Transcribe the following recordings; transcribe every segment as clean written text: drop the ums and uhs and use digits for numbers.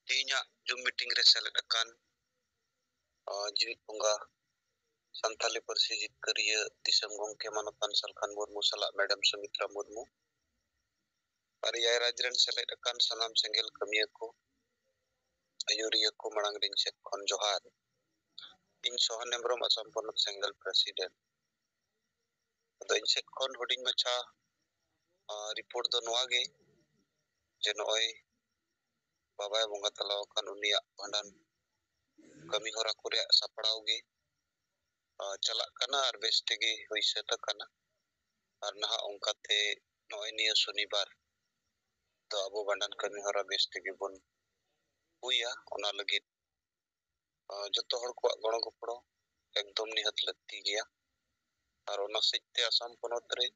ᱛᱮᱦᱮᱧᱟᱜ zoom meeting ᱨᱮ ᱥᱮᱞᱮᱫ ᱟᱠᱟᱱ ᱡᱤᱣᱤᱫ ᱵᱚᱸᱜᱟ ᱥᱟᱱᱛᱟᱞᱤ ᱯᱟᱹᱨᱥᱤ ᱡᱤᱛᱠᱟᱹᱨᱤᱭᱟᱹ ᱫᱤᱥᱚᱢ ᱜᱚᱢᱠᱮ ᱢᱟᱱᱚᱛᱟᱱ ᱥᱟᱞᱠᱷᱟᱱ ᱢᱩᱨᱢᱩ ᱥᱟᱞᱟᱜ ᱢᱮᱰᱟᱢ ᱥᱩᱢᱤᱛᱨᱟ ᱢᱩᱨᱢᱩ ᱟᱨ ᱮᱭᱟᱭ ᱨᱟᱡᱽ ᱨᱮᱱ ᱥᱮᱞᱮᱫ ᱟᱠᱟᱱ ᱥᱟᱱᱟᱢ ᱥᱮᱸᱜᱮᱞ ᱠᱟᱹᱢᱤᱭᱟᱹ ᱠᱚ ᱟᱹᱭᱩᱨᱤᱭᱟᱹ ᱠᱚ ᱢᱟᱲᱟᱝ ᱨᱮᱧ ᱥᱮᱫ ᱠᱷᱚᱱ ᱡᱚᱦᱟᱨ᱾ ᱤᱧ ᱥᱚᱦᱟᱱ ᱦᱮᱢᱵᱨᱚᱢ ᱟᱥᱟᱢ ᱯᱚᱱᱚᱛ ᱥᱮᱸᱜᱮᱞ ᱯᱨᱮᱥᱤᱰᱮᱱᱴ᱾ ᱟᱫᱚ ᱤᱧ ᱥᱮᱫ ᱠᱷᱚᱱ ᱦᱩᱰᱤᱧ ᱢᱟᱪᱷᱟ ᱨᱤᱯᱳর্ট ᱫᱚ ᱱᱚᱣᱟ ᱜᱮ ᱡᱮ ᱱᱚᱜᱼᱚᱭ ᱵᱟᱵᱟᱭ ᱵᱚᱸᱜᱟ ᱛᱟᱞᱟ ᱟᱠᱟᱱ ᱩᱱᱤᱭᱟᱜ ᱵᱷᱟᱸᱰᱟᱱ ᱠᱟᱹᱢᱤ ᱦᱚᱨᱟ ᱠᱚ ᱨᱮᱭᱟᱜ ᱥᱟᱯᱲᱟᱣ ᱜᱮ ᱪᱟᱞᱟᱜ ᱠᱟᱱᱟ ᱟᱨ ᱵᱮᱥ ᱛᱮᱜᱮ ᱦᱩᱭ ᱥᱟᱹᱛ ᱟᱠᱟᱱᱟ ᱟᱨ ᱱᱟᱦᱟᱜ ᱚᱱᱠᱟᱛᱮ ᱱᱚᱜᱼᱚᱭ ᱱᱤᱭᱟᱹ ᱥᱚᱱᱤᱵᱟᱨ ᱫᱚ ᱟᱵᱚ ᱵᱷᱟᱸᱰᱟᱱ ᱠᱟᱹᱢᱤ ᱦᱚᱨᱟ ᱵᱮᱥ ᱛᱮᱜᱮ ᱵᱚᱱ ᱦᱩᱭᱟ᱾ ᱚᱱᱟ ᱞᱟᱹᱜᱤᱫ ᱡᱚᱛᱚ ᱦᱚᱲ ᱠᱚᱣᱟᱜ ᱜᱚᱲᱚ ᱜᱚᱯᱚᱲᱚ ᱮᱠᱫᱚᱢ ᱱᱤᱦᱟᱹᱛ ᱞᱟᱹᱠᱛᱤ ᱜᱮᱭᱟ ᱟᱨ ᱚᱱᱟ ᱥᱮᱫᱛᱮ ᱟᱥᱟᱢ ᱯᱚᱱᱚᱛ ᱨᱮ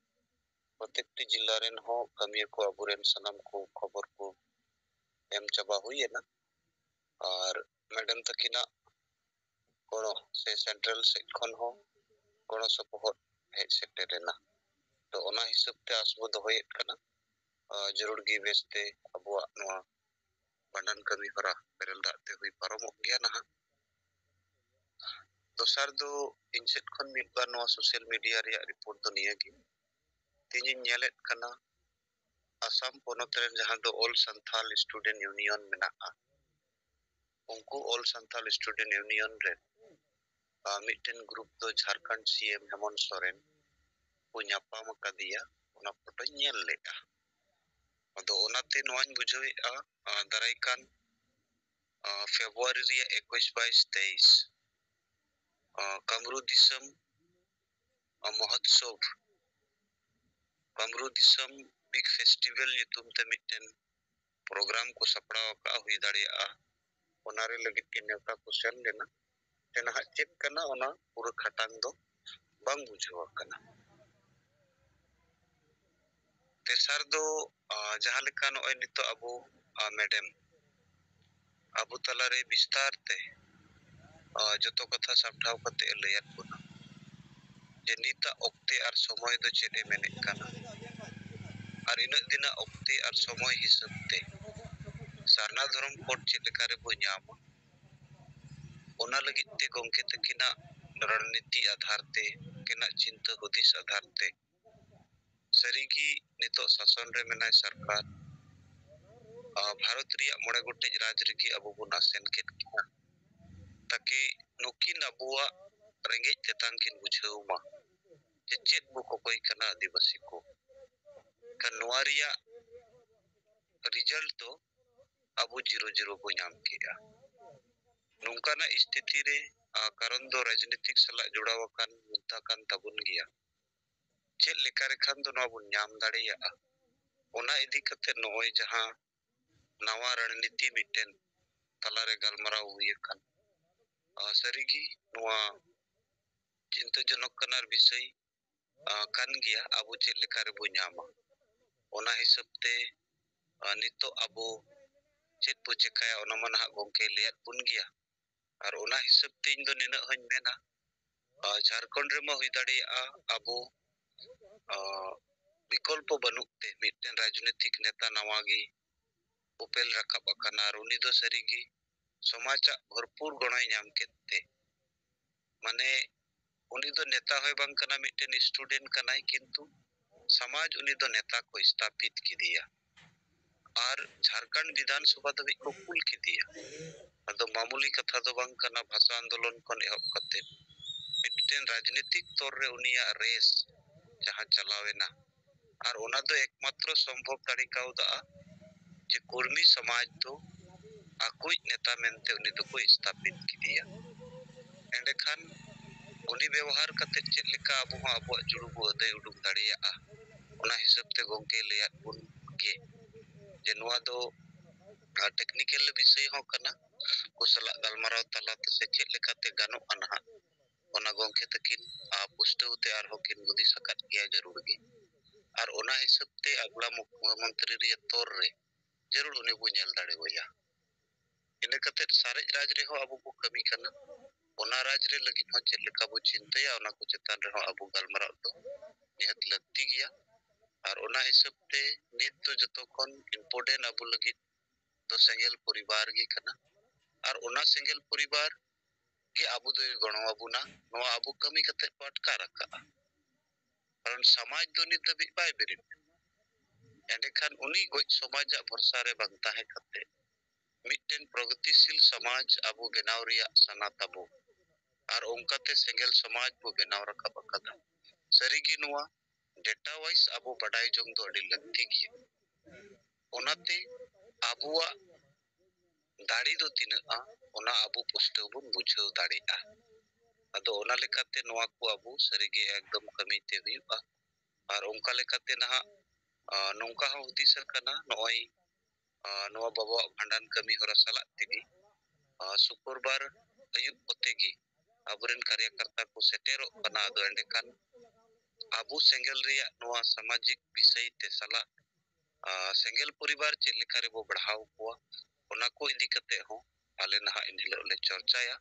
ᱯᱨᱚᱛᱮᱠᱴᱤ ᱡᱤᱞᱟ ᱨᱮᱱ ᱦᱚᱸ ᱠᱟᱹᱢᱤᱭᱟᱹ ᱠᱚ ᱟᱵᱚᱨᱮᱱ ᱥᱟᱱᱟᱢ ᱠᱚ ᱠᱷᱚᱵᱚᱨ ᱠᱚ ᱮᱢ ᱪᱟᱵᱟ ᱦᱩᱭᱮᱱᱟ ᱟᱨ ᱢᱮᱰᱟᱢ ᱛᱟᱹᱠᱤᱱᱟᱜ ᱜᱚᱲᱚ ᱥᱮ ᱥᱮᱱᱴᱨᱟᱞ ᱥᱮᱫ ᱠᱷᱚᱱ ᱦᱚᱸ ᱜᱚᱲᱚ ᱥᱚᱯᱚᱦᱚᱫ ᱦᱮᱡ ᱥᱮᱴᱮᱨᱮᱱᱟ᱾ ᱛᱚ ᱚᱱᱟ ᱦᱤᱥᱟᱹᱵ ᱛᱮ ᱟᱸᱥ ᱵᱚ ᱫᱚᱦᱚᱭᱮᱫ ᱠᱟᱱᱟ ᱡᱟᱹᱨᱩᱲ ᱜᱮ ᱵᱮᱥᱛᱮ ᱟᱵᱚᱣᱟᱜ ᱱᱚᱣᱟ ᱵᱷᱟᱸᱰᱟᱱ ᱠᱟᱹᱢᱤ ᱦᱚᱨᱟ ᱵᱮᱨᱮᱞ ᱫᱟᱜ ᱛᱮ ᱦᱩᱭ ᱯᱟᱨᱚᱢᱚᱜ ᱜᱮᱭᱟ ᱱᱟᱦᱟᱜ᱾ ᱫᱚᱥᱟᱨ ᱫᱚ ᱤᱧ ᱥᱮᱫ ᱠᱷᱚᱱ ᱢᱤᱫᱵᱟᱨ ᱱᱚᱣᱟ ᱥᱳᱥᱟᱞ ᱢᱤᱰᱤᱭᱟ ᱨᱮᱭᱟᱜ ᱨᱤᱯᱳর্ট ᱫᱚ ᱱᱤᱭᱟᱹᱜᱮ ᱛᱮᱦᱮᱧᱤᱧ ᱧᱮᱞᱮᱫ ᱠᱟᱱᱟ ᱟᱥᱟᱢ ᱯᱚᱱᱚᱛ ᱨᱮᱱ ᱡᱟᱦᱟᱸ ᱫᱚ ᱚᱞ ᱥᱟᱱᱛᱟᱞ ᱥᱴᱩᱰᱮন্ট ᱤউনিᱭᱚᱱ ᱢᱮᱱᱟᱜᱼᱟ, ᱩᱱᱠᱩ ᱚᱞ ᱥᱟᱱᱛᱟᱞ ᱥᱴᱩᱰᱮন্ট ᱤউনিᱭᱚᱱ ᱨᱮ ᱢᱤᱫᱴᱮᱱ ᱜᱨᱩᱯ ᱫᱚ ᱡᱷᱟᱲᱠᱷᱚᱸᱰ ᱥᱤএᱢ ᱦᱮᱢᱚᱱᱛ ᱥᱚᱨᱮᱱ ᱠᱚ ᱧᱟᱯᱟᱢ ᱟᱠᱟᱫᱮᱭᱟ, ᱚᱱᱟ ᱯᱷᱳᱴᱳᱧ ᱧᱮᱞ ᱞᱮᱫᱼᱟ᱾ ᱟᱫᱚ ᱚᱱᱟᱛᱮ ᱱᱚᱣᱟᱧ ᱵᱩᱡᱷᱟᱹᱣᱮᱫᱼᱟ ᱫᱟᱨᱟᱭ ᱠᱟᱱ ᱯᱷᱮᱵᱨᱩᱣᱟᱨᱤ ᱨᱮᱭᱟᱜ 21, 22, 23 ᱠᱟᱢᱨᱩ ᱫᱤᱥᱚᱢ ᱢᱚᱦᱚᱛᱥᱚᱵ ᱠᱟᱢᱨᱩ ᱫᱤᱥᱚᱢ ᱵᱤᱜ ᱯᱷᱮᱥᱴᱤᱵᱮᱞ ᱧᱩᱛᱩᱢ ᱛᱮ ᱢᱤᱫᱴᱮᱱ ᱯᱨᱳᱜᱨᱟᱢ ᱠᱚ ᱥᱟᱯᱲᱟᱣ ᱟᱠᱟᱫ ᱦᱩᱭ ᱫᱟᱲᱮᱭᱟᱜᱼᱟ᱾ ᱚᱱᱟᱨᱮ ᱞᱟᱹᱜᱤᱫ ᱜᱮ ᱱᱮᱣᱛᱟ ᱠᱚ ᱥᱮᱱ ᱞᱮᱱᱟ᱾ ᱱᱟᱦᱟᱜ ᱪᱮᱫ ᱠᱟᱱᱟ ᱚᱱᱟ ᱯᱩᱨᱟᱹ ᱠᱷᱟᱴᱟᱝ ᱫᱚ ᱵᱟᱝ ᱵᱩᱡᱷᱟᱹᱣ ᱟᱠᱟᱱᱟ᱾ ᱛᱮᱥᱟᱨ ᱫᱚ ᱡᱟᱦᱟᱸ ᱞᱮᱠᱟ ᱱᱚᱜᱼᱚᱭ ᱱᱤᱛᱚᱜ ᱟᱵᱚ ᱢᱮᱰᱟᱢ ᱟᱵᱚ ᱛᱟᱞᱟᱨᱮ ᱵᱤᱥᱛᱟᱨ ᱛᱮ ᱡᱚᱛᱚ ᱠᱟᱛᱷᱟ ᱥᱟᱢᱴᱟᱣ ᱠᱟᱛᱮ ᱞᱟᱹᱭᱟᱫ ᱵᱚᱱᱟ ᱡᱮ ᱱᱤᱛᱟᱜ ᱚᱠᱛᱮ ᱟᱨ ᱥᱚᱢᱚᱭ ᱫᱚ ᱪᱮᱫ ᱮ ᱢᱮᱱᱮᱫ ᱠᱟᱱᱟ ᱟᱨ ᱤᱱᱟᱹᱜ ᱫᱤᱱᱟᱜ ᱚᱠᱛᱮ ᱟᱨ ᱥᱚᱢᱚᱭ ᱦᱤᱥᱟᱹᱵ ᱛᱮ ᱥᱟᱨᱱᱟ ᱫᱷᱚᱨᱚᱢ ᱠᱳᱰ ᱪᱮᱫ ᱞᱮᱠᱟ ᱨᱮᱵᱚ ᱧᱟᱢᱟ, ᱚᱱᱟ ᱞᱟᱹᱜᱤᱫ ᱛᱮ ᱜᱚᱢᱠᱮ ᱛᱟᱹᱠᱤᱱᱟᱜ ᱨᱚᱲᱱᱤᱛᱤ ᱟᱫᱷᱟᱨ ᱛᱮ, ᱩᱱᱠᱤᱱᱟᱜ ᱪᱤᱱᱛᱟᱹ ᱦᱩᱫᱤᱥ ᱟᱫᱷᱟᱨ ᱛᱮ ᱥᱟᱹᱨᱤᱜᱮ ᱱᱤᱛᱚᱜ ᱥᱟᱥᱚᱱ ᱨᱮ ᱢᱮᱱᱟᱭ ᱥᱚᱨᱠᱟᱨ ᱵᱷᱟᱨᱚᱛ ᱨᱮᱭᱟᱜ 9 ᱜᱚᱴᱮᱡ ᱨᱟᱡᱽ ᱨᱮᱜᱮ ᱟᱵᱚ ᱵᱚᱱ ᱟᱥᱮᱱ ᱠᱮᱫ ᱠᱤᱱᱟ ᱛᱟᱠᱤ ᱱᱩᱠᱤᱱ ᱟᱵᱚᱣᱟᱜ ᱨᱮᱸᱜᱮᱡ ᱛᱮᱛᱟᱝ ᱠᱤᱱ ᱵᱩᱡᱷᱟᱹᱣ ᱢᱟ ᱡᱮ ᱪᱮᱫ ᱵᱚ ᱠᱚᱠᱚᱭ ᱠᱟᱱᱟ ᱟᱹᱫᱤᱵᱟᱹᱥᱤ ᱠᱚ᱾ ᱱᱚᱣᱟ ᱨᱮᱭᱟᱜ ᱨᱤᱡᱟᱞᱴ ᱫᱚ ᱟᱵᱚ 0-0 ᱵᱚ ᱧᱟᱢ ᱠᱮᱜᱼᱟ᱾ ᱱᱚᱝᱠᱟᱱᱟᱜ ᱥथिᱛᱤ ᱨᱮ ᱠᱟᱨᱚᱱ ᱫᱚ ᱨᱟᱡᱱᱤᱛᱤᱠ ᱥᱟᱞᱟᱜ ᱡᱚᱲᱟᱣ ᱟᱠᱟᱱ ᱢᱩᱫᱽᱫᱟ ᱠᱟᱱ ᱛᱟᱵᱚᱱ ᱜᱮᱭᱟ᱾ ᱪᱮᱫ ᱞᱮᱠᱟ ᱨᱮᱠᱷᱟᱱ ᱫᱚ ᱱᱚᱣᱟ ᱵᱚᱱ ᱧᱟᱢ ᱫᱟᱲᱮᱭᱟᱜᱼᱟ, ᱚᱱᱟ ᱤᱫᱤ ᱠᱟᱛᱮ ᱱᱚᱜᱼᱚᱭ ᱡᱟᱦᱟᱸ ᱱᱟᱣᱟ ᱨᱚᱲᱱᱤᱛᱤ ᱢᱤᱫᱴᱮᱱ ᱛᱟᱞᱟᱨᱮ ᱜᱟᱞᱢᱟᱨᱟᱣ ᱦᱩᱭ ᱟᱠᱟᱱ, ᱥᱟᱹᱨᱤᱜᱮ ᱱᱚᱣᱟ ᱪᱤᱱᱛᱟᱹ ᱡᱚᱱᱚᱠ ᱠᱟᱱᱟ ᱵᱤᱥᱚᱭ ᱠᱟᱱ ᱜᱮᱭᱟ᱾ ᱟᱵᱚ ᱪᱮᱫ ᱞᱮᱠᱟ ᱨᱮᱵᱚ ᱧᱟᱢᱟ, ᱚᱱᱟ ᱦᱤᱥᱟᱹᱵ ᱛᱮ ᱱᱤᱛᱚᱜ ᱟᱵᱚ ᱪᱮᱫ ᱵᱚ ᱪᱮᱠᱟᱭᱟ ᱚᱱᱟ ᱢᱟ ᱱᱟᱦᱟᱜ ᱜᱚᱢᱠᱮ ᱞᱟᱹᱭᱟᱫ ᱵᱚᱱ ᱜᱮᱭᱟ᱾ ᱟᱨ ᱚᱱᱟ ᱦᱤᱥᱟᱹᱵ ᱛᱮ ᱤᱧ ᱫᱚ ᱱᱤᱱᱟᱹᱜ ᱦᱚᱧ ᱢᱮᱱᱟ ᱡᱷᱟᱲᱠᱷᱚᱸᱰ ᱨᱮᱢᱟ ᱦᱩᱭ ᱫᱟᱲᱮᱭᱟᱜᱼᱟ ᱟᱵᱚ ᱵᱤᱠᱚᱞᱯᱚ ᱵᱟᱹᱱᱩᱜ ᱛᱮ ᱢᱤᱫᱴᱮᱱ ᱨᱟᱡᱱᱤᱛᱤᱠ ᱱᱮᱛᱟ ᱱᱟᱣᱟ ᱜᱮ ᱩᱯᱮᱞ ᱨᱟᱠᱟᱵ ᱟᱠᱟᱱᱟ ᱟᱨ ᱩᱱᱤ ᱫᱚ ᱥᱟᱹᱨᱤᱜᱮ ᱥᱚᱢᱟᱡᱟᱜ ᱵᱷᱚᱨᱯᱩᱨ ᱜᱚᱲᱚᱭ ᱧᱟᱢ ᱠᱮᱫ ᱛᱮ, ᱢᱟᱱᱮ ᱩᱱᱤ ᱫᱚ ᱱᱮᱛᱟ ᱦᱚᱸ ᱵᱟᱝ ᱠᱟᱱᱟ, ᱢᱤᱫᱴᱮᱱ ᱥᱴᱩᱰᱮন্ট ᱠᱟᱱᱟᱭ, ᱠᱤᱱᱛᱩ ᱥᱚᱢᱟᱡ ᱩᱱᱤ ᱫᱚ ネতা ᱠᱚ ᱥᱛᱷᱟᱯᱤᱛ ᱠᱮᱫᱮᱭᱟ ᱟᱨ ᱡᱷᱟᱲᱠᱷᱚᱸᱰ ᱵᱤᱫᱷᱟᱱ ᱥᱚᱵᱷᱟ ᱫᱷᱟᱹᱵᱤᱡ ᱠᱚ ᱠᱩᱞ ᱠᱮᱫᱮᱭᱟ। ᱟᱫᱚ ᱢᱟᱢᱩᱞᱤ ᱠᱟᱛᱷᱟ ᱫᱚ ᱵᱟᱝ ᱠᱟᱱᱟ, ᱵᱷᱟষᱟ ᱟᱱᱫᱳᱞᱚᱱ ᱠᱷᱚᱱ ᱮᱦᱚᱵ ᱠᱟᱛᱮ ᱢᱤᱫᱴᱮᱱ ᱨᱟᱡᱱᱤᱛᱤᱠ ᱛᱚᱨ ᱨᱮ ᱩᱱᱤᱭᱟᱜ ᱨᱮᱥ ᱡᱟᱦᱟᱸ ᱪᱟᱞᱟᱣᱮᱱᱟ ᱟᱨ ᱚᱱᱟ ᱫᱚ ᱮᱠᱢᱟᱛᱨᱚ ᱥᱚᱢᱵᱷᱚᱵ ᱫᱟᱲᱮ ᱠᱟᱣᱫᱟ ᱡᱮ ᱠᱚᱨᱢᱤ ᱥᱚᱢᱟᱡ ᱫᱚ ᱟᱠᱚᱭᱤᱡ ᱱᱮᱛᱟ ᱢᱮᱱᱛᱮ ᱩᱱᱤ ᱫᱚᱠᱚ ᱥᱛᱷᱟᱯᱤᱛ ᱠᱮᱫᱮᱭᱟ। ᱮᱸᱰᱮᱠᱷᱟᱱ ᱩᱱᱤ ᱵᱮᱵᱚᱦᱟᱨ ᱠᱟᱛᱮ ᱪᱮᱫ ᱞᱮᱠᱟ ᱟᱵᱚ ᱦᱚᱸ ᱟᱵᱚᱣᱟᱜ ᱡᱩᱲᱩ ᱵᱚ ᱟᱹᱫᱟᱹᱭ ᱩᱰᱩᱠ ᱫᱟᱲᱮᱭᱟᱜᱼᱟ, ᱚᱱᱟ ᱦᱤᱥᱟᱹᱵ ᱛᱮ ᱜᱚᱢᱠᱮ ᱞᱟᱹᱭᱟᱫ ᱵᱚᱱ ᱜᱮ ᱡᱮ ᱱᱚᱣᱟ ᱫᱚ ᱴᱮᱠᱱᱤᱠᱮᱞ ᱵᱤᱥᱚᱭ ᱦᱚᱸ ᱠᱟᱱᱟ। ᱩᱱᱠᱩ ᱥᱟᱞᱟᱜ ᱜᱟᱞᱢᱟᱨᱟᱣ ᱛᱟᱞᱟᱛᱮ ᱥᱮ ᱪᱮᱫ ᱞᱮᱠᱟᱛᱮ ᱜᱟᱱᱚᱜᱼᱟ ᱱᱟᱦᱟᱜ ᱚᱱᱟ ᱜᱚᱢᱠᱮ ᱛᱟᱹᱠᱤᱱ ᱯᱩᱥᱴᱟᱹᱣ ᱛᱮ ᱟᱨᱦᱚᱸ ᱠᱤᱱ ᱦᱩᱫᱤᱥ ᱟᱠᱟᱫ ᱜᱮᱭᱟ ᱡᱟᱹᱨᱩᱲ ᱜᱮ। ᱟᱨ ᱚᱱᱟ ᱦᱤᱥᱟᱹᱵ ᱛᱮ ᱟᱜᱽᱞᱟ ᱢᱩᱠᱷᱚᱢᱚᱱᱛᱨᱤ ᱨᱮᱭᱟᱜ ᱛᱚᱨ ᱨᱮ ᱡᱟᱹᱨᱩᱲ ᱩᱱᱤ ᱵᱚ ᱧᱮᱞ ᱫᱟᱲᱮᱣᱟᱭᱟ। ᱤᱱᱟᱹ ᱠᱟᱛᱮᱫ ᱥᱟᱨᱮᱡ ᱨᱟᱡᱽ ᱨᱮᱦᱚᱸ ᱟᱵᱚ ᱵᱚ ᱠᱟᱹᱢᱤ ᱠᱟᱱᱟ। ᱚᱱᱟ ᱨᱟᱡᱽ ᱨᱮ ᱞᱟᱹᱜᱤᱫ ᱦᱚᱸ ᱪᱮᱫ ᱞᱮᱠᱟ ᱵᱚ ᱪᱤᱱᱛᱟᱹᱭᱟ ᱚᱱᱟ ᱠᱚ ᱪᱮᱛᱟᱱ ᱨᱮᱦᱚᱸ ᱟᱵᱚ ᱜᱟᱞᱢᱟᱨᱟᱣ ᱫᱚ ᱱᱤᱦᱟᱹᱛ ᱞᱟᱹᱠᱛᱤ ᱜᱮᱭᱟ। ᱟᱨ ᱚᱱᱟ ᱦᱤᱥᱟᱹᱵ ᱛᱮ ᱱᱤᱛ ᱫᱚ ᱡᱚᱛᱚ ᱠᱷᱚᱱ ᱤᱢᱯᱚᱨᱴᱮᱱᱴ ᱟᱵᱚ ᱞᱟᱹᱜᱤᱫ तो सेंगेल परिवार गे कना और ओना सेंगेल परिवार गे आबो दो गणो आबुना नोआ आबो कमी कते पटका रखा कारण समाज दो नित दबि बाय बेरित एंडे खान उनी गोज समाज भरसा रे बंता है कते मिटन प्रगतिशील समाज आबो बेनाव रिया सना ताबो और ओंकाते सेंगेल समाज बो बेनाव रखा बकदा सरीगी नोआ डेटा वाइज आबो बडाई जोंग दो अडी लगती गिया ओनाते आबुआ दाड़ी दो तिना ओना आबो पुष्टो बुन बुझाव दाड़िया अदो ओना लेकाते नोआ को आबो सरीगी एकदम कमीते हुआ और ओंका लेकाते नहा नोंका हुदिस कना नोई नोआ बाबा भांडान कमी होरा सला तिगी शुक्रवार अयुब कोतेगी अबरेन कार्यकर्ता को सेटेरो कना अदो एंडेकान आबो सेंगेल रिया नोआ सामाजिक विषय ते सला सेंगेल परिवार चे लेकारे बो बढ़ाव को ओना को इदी कते हो आले नहा इन हिलो ले चर्चाया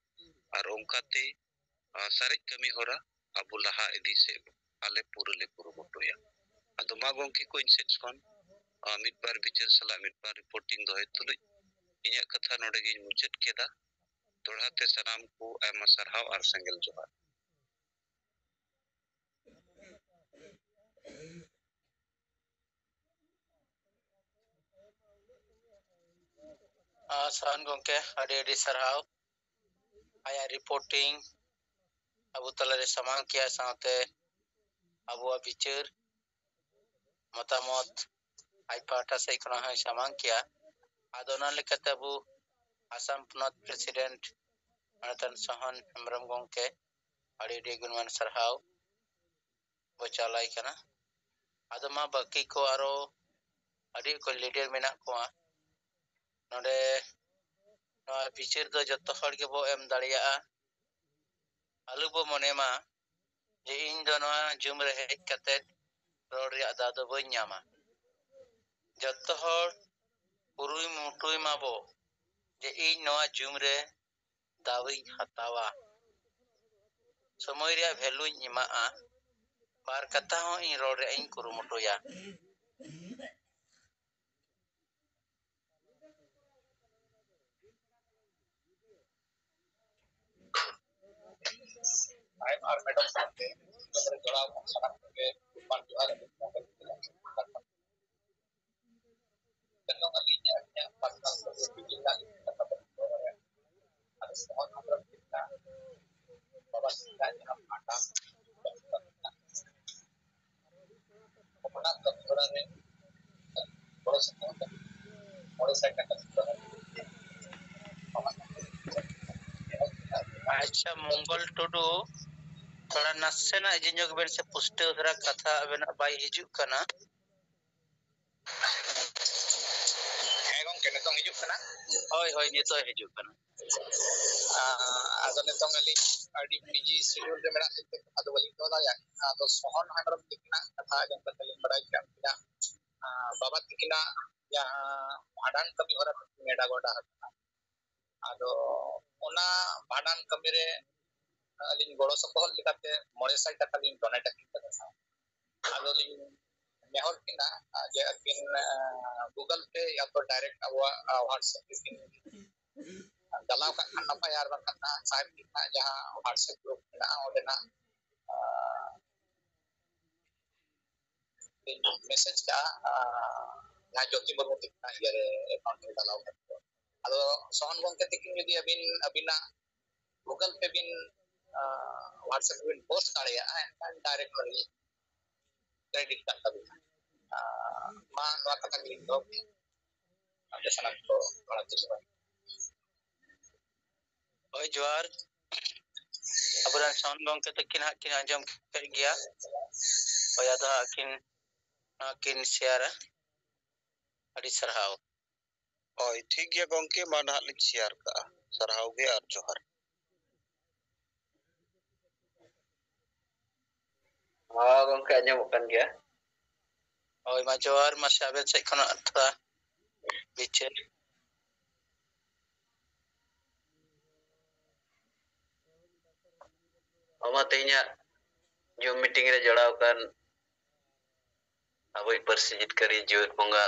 और ओंकाते सारे कमी होरा आबो लहा इदी से आले पूरे मोटोया अदो मा गोंकी को इन सेट्स कोन मिड बार बिचार सला मिड बार रिपोर्टिंग दो हेतुल इया कथा नोडे गे मुचेत केदा तोड़ाते सलाम को आयमा सरहाव और सेंगेल जोहार सान गोंके अडी सरहाव आया रिपोर्टिंग अबु तलारे समान किया साथे अबु बिचार मतामत आई पाटा से कोना है समान किया आदोना लेकते अबु आसाम पुनत प्रेसिडेंट अनतन सहन हेमरम गोंके अडी गुणमान सरहाव बचालाई कना आदो मा बाकी को आरो अडी को लीडर मेना को नोडे बिचार दो जत्तो हर के बो एम दाड़िया आलू बो मने मा जे इन दो नोआ जुम रे हेज कते रोड रे आदा दो बई न्यामा जत्तो हर पुरुई मुटुई माबो जे इन नोआ जुम रे दावी हतावा समय रे वैल्यू इमा बार कथा हो इन रोड रे इन कुरु मुटुया I am Madam Sante, जोड़ा सड़क के ऊपर जो है जनों का लीजिए अपने पर्सनल सोसाइटी का ada semua program kita bahwa kita dalam ada kemudian kemudian kalau semua kalau saya katakan अच्छा मंगल टुडू थोड़ा नसेना जिंजो बेन से पुष्टे उधरा कथा बेन बाई हिजु कना एगों के नितों हिजु कना होय होय नितो हिजु कना आदो नितों गली आडी बिजी शेड्यूल रे मेरा आदो बली तो दाया आदो सोहन हंडरम दिखना कथा जन तले बड़ा क्या बाबा तिकिना या भाडान कमी होरा मेडा गोडा आदो ओना भाडान कमी रे अलिन गोड़ो सपोहल लेकाते 900 टाका लिन डोनेट किता आदो लिन नेहर किना जे अकिन गूगल पे या तो डायरेक्ट अवा व्हाट्सएप किन दलाव का नपा यार बकना साइब किना जहां व्हाट्सएप ग्रुप ना ओदेना मैसेज का ना जोकि बरु कितना यारे अकाउंट में दलाव करते आदो सोहन गोंके तिकिन यदि अबिना गूगल पे बिन व्हाट्सएप बिन पोस्ट दाड़िया एंड डायरेक्टली क्रेडिट कार्ड का बिन मा नोआ कथा क्लिक दो आपके सनक को बड़ा चिल्वा होय जोहार अबरा सोहन गोंके तकिन हकिन अंजम कर गया होय आदा किन शेयर अडी सरहाव ओय ठीक गया गोंके मान हालिक शेयर का सरहाव गे और जोहार गोंके अंजम कन गया ओय मा जोहार मा शाबे से कोन थोड़ा बिचे ओमा ते냐 जो मीटिंग रे जड़ाव kan अबई परसी जितकरी जीवन बंगा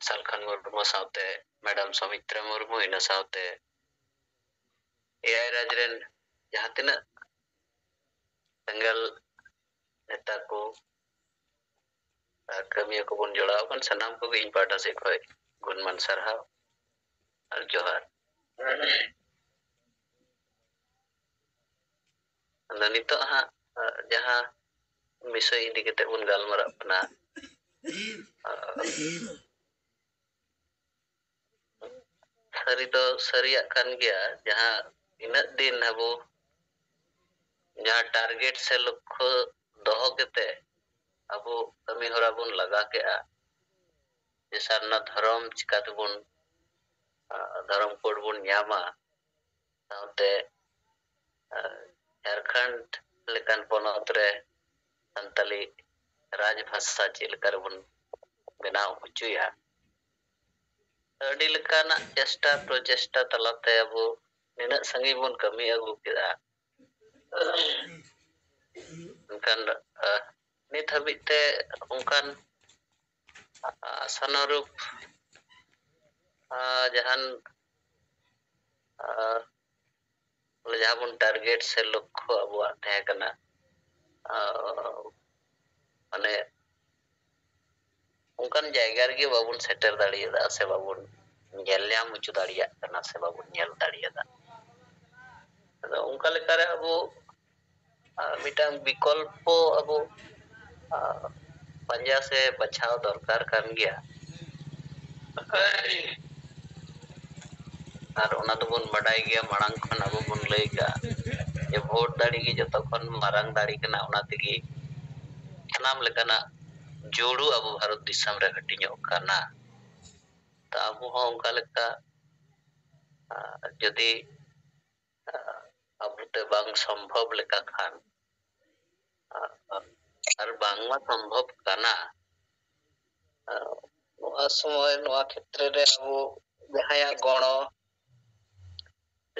ᱥᱟᱞᱠᱷᱟᱱ ᱢᱩᱨᱢᱩ ᱥᱟᱶᱛᱮ ᱢᱮᱰᱟᱢ ᱥᱚᱢᱤᱛᱨᱟ ᱢᱩᱨᱢᱩ ᱤᱱᱟᱹ ᱥᱟᱶᱛᱮ ᱮᱭᱟᱭ ᱨᱟᱡᱽ ᱨᱮᱱ ᱡᱟᱦᱟᱸ ᱛᱤᱱᱟᱹᱜ ᱥᱮᱸᱜᱮᱞ ᱱᱮᱛᱟ ᱠᱚ ᱠᱟᱹᱢᱤᱭᱟᱹ ᱠᱚᱵᱚᱱ ᱡᱚᱲᱟᱣ ᱟᱠᱟᱱ ᱥᱟᱱᱟᱢ ᱠᱚᱜᱮ ᱤᱧ ᱯᱟᱦᱴᱟ ᱥᱮᱫ ᱠᱷᱚᱡ ᱜᱩᱱᱢᱟᱱ ᱥᱟᱨᱦᱟᱣ ᱟᱨ ᱡᱚᱦᱟᱨ᱾ ᱟᱫᱚ ᱱᱤᱛᱚᱜ ᱦᱟᱸᱜ ᱡᱟᱦᱟᱸ ᱵᱤᱥᱚᱭ ᱤᱫᱤ ᱠᱟᱛᱮ ᱵᱚᱱ ᱜᱟᱞᱢᱟᱨᱟᱜ ᱠᱟᱱᱟ, ᱥᱟᱹᱨᱤ ᱫᱚ ᱥᱟᱹᱨᱤᱭᱟᱜ ᱠᱟᱱ ᱜᱮᱭᱟ ᱡᱟᱦᱟᱸ ᱤᱱᱟᱹᱜ ᱫᱤᱱ ᱟᱵᱚ ᱡᱟᱦᱟᱸ ᱴᱟᱨᱜᱮᱴ ᱥᱮ ᱞᱚᱠᱠᱷᱚ ᱫᱚᱦᱚ ᱠᱟᱛᱮ ᱟᱵᱚ ᱠᱟᱹᱢᱤ ᱦᱚᱨᱟ ᱵᱚᱱ ᱞᱟᱜᱟ ᱠᱮᱜᱼᱟ ᱡᱮ ᱥᱟᱨᱱᱟ ᱫᱷᱚᱨᱚᱢ ᱪᱤᱠᱟ ᱛᱮᱵᱚᱱ ᱫᱷᱚᱨᱚᱢ ᱠᱳᱰ ᱵᱚᱱ ᱧᱟᱢᱟ, ᱥᱟᱶᱛᱮ ᱡᱷᱟᱲᱠᱷᱚᱸᱰ ᱞᱮᱠᱟᱱ ᱯᱚᱱᱚᱛ ᱨᱮ ᱥᱟᱱᱛᱟᱞᱤ ᱨᱟᱡᱽ ᱵᱷᱟᱥᱟ ᱪᱮᱫ ᱞᱮᱠᱟ ᱨᱮᱵᱚᱱ ᱵᱮᱱᱟᱣ ᱦᱚᱪᱚᱭᱟ, ᱟᱹᱰᱤ ᱞᱮᱠᱟᱱᱟᱜ ᱪᱮᱥᱴᱟ ᱯᱨᱚᱪᱮᱥᱴᱟ ᱛᱟᱞᱟᱛᱮ ᱟᱵᱚ ᱱᱤᱱᱟᱹᱜ ᱥᱟᱺᱜᱤᱧ ᱵᱚᱱ ᱠᱟᱹᱢᱤ ᱟᱹᱜᱩ ᱠᱮᱫᱟ᱾ ᱢᱮᱱᱠᱷᱟᱱ ᱱᱤᱛ ᱦᱟᱹᱵᱤᱡ ᱛᱮ ᱚᱱᱠᱟᱱ ᱟᱥᱟᱱᱩᱨᱩᱯ ᱡᱟᱦᱟᱱ ᱡᱟᱦᱟᱸ ᱵᱚᱱ ᱴᱟᱨᱜᱮᱴ ᱥᱮ ᱞᱚᱠᱠᱷᱚ ᱟᱵᱚᱣᱟᱜ ᱛᱟᱦᱮᱸ ᱠᱟᱱᱟ, ᱢᱟᱱᱮ ᱚᱱᱠᱟᱱ ᱡᱟᱭᱜᱟ ᱨᱮᱜᱮ ᱵᱟᱵᱚᱱ ᱥᱮᱴᱮᱨ ᱫᱟᱲᱮᱭᱟᱫᱟ ᱥᱮ ᱵᱟᱵᱚᱱ ᱧᱮᱞ ᱧᱟᱢ ᱦᱚᱪᱚ ᱫᱟᱲᱮᱭᱟᱜ ᱠᱟᱱᱟ ᱥᱮ ᱵᱟᱵᱚᱱ ᱧᱮᱞ ᱫᱟᱲᱮᱭᱟᱫᱟ᱾ ᱟᱫᱚ ᱚᱱᱠᱟ ᱞᱮᱠᱟᱨᱮ ᱟᱵᱚ ᱢᱤᱫᱴᱟᱝ ᱵᱤᱠᱚᱞᱯᱚ ᱟᱵᱚ ᱯᱟᱸᱡᱟ ᱥᱮ ᱵᱟᱪᱷᱟᱣ ᱫᱚᱨᱠᱟর ᱠᱟᱱ ᱜᱮᱭᱟ᱾ ᱟᱨ ᱚᱱᱟ ᱫᱚᱵᱚᱱ ᱵᱟᱰᱟᱭ ᱜᱮᱭᱟ, ᱢᱟᱲᱟᱝ ᱠᱷᱚᱱ ᱟᱵᱚ ᱵᱚᱱ ᱞᱟᱹᱭ ᱠᱟᱜᱼᱟ ᱡᱮ ᱵᱷᱳᱴ ᱫᱟᱲᱮ ᱜᱮ ᱡᱚᱛᱚ ᱠᱷᱚᱱ ᱢᱟᱨᱟᱝ ᱫᱟᱲᱮ ᱠᱟᱱᱟ, ᱚᱱᱟ ᱛᱮᱜᱮ ᱥᱟᱱᱟᱢ ᱞᱮᱠᱟᱱᱟᱜ ᱡᱩᱲᱩ ᱟᱵᱚ ᱵᱷᱟᱨᱚᱛ ᱫᱤᱥᱚᱢ ᱨᱮ ᱦᱟᱹᱴᱤᱧᱚᱜ ᱠᱟᱱᱟ᱾ ᱛᱚ ᱟᱵᱚ ᱦᱚᱸ ᱚᱱᱠᱟ ᱞᱮᱠᱟ ᱡᱩᱫᱤ ᱟᱵᱚᱛᱮ ᱵᱟᱝ ᱥᱚᱢᱵᱷᱚᱵ ᱞᱮᱠᱟ ᱠᱷᱟᱱ ᱟᱨ ᱵᱟᱝᱢᱟ ᱥᱚᱢᱵᱷᱚᱵ ᱠᱟᱱᱟ, ᱱᱚᱣᱟ ᱥᱚᱢᱚᱭ ᱱᱚᱣᱟ ᱠᱷᱮᱛᱨᱮ ᱨᱮ ᱟᱵᱚ ᱡᱟᱦᱟᱸᱭᱟᱜ ᱜᱚᱲᱚ,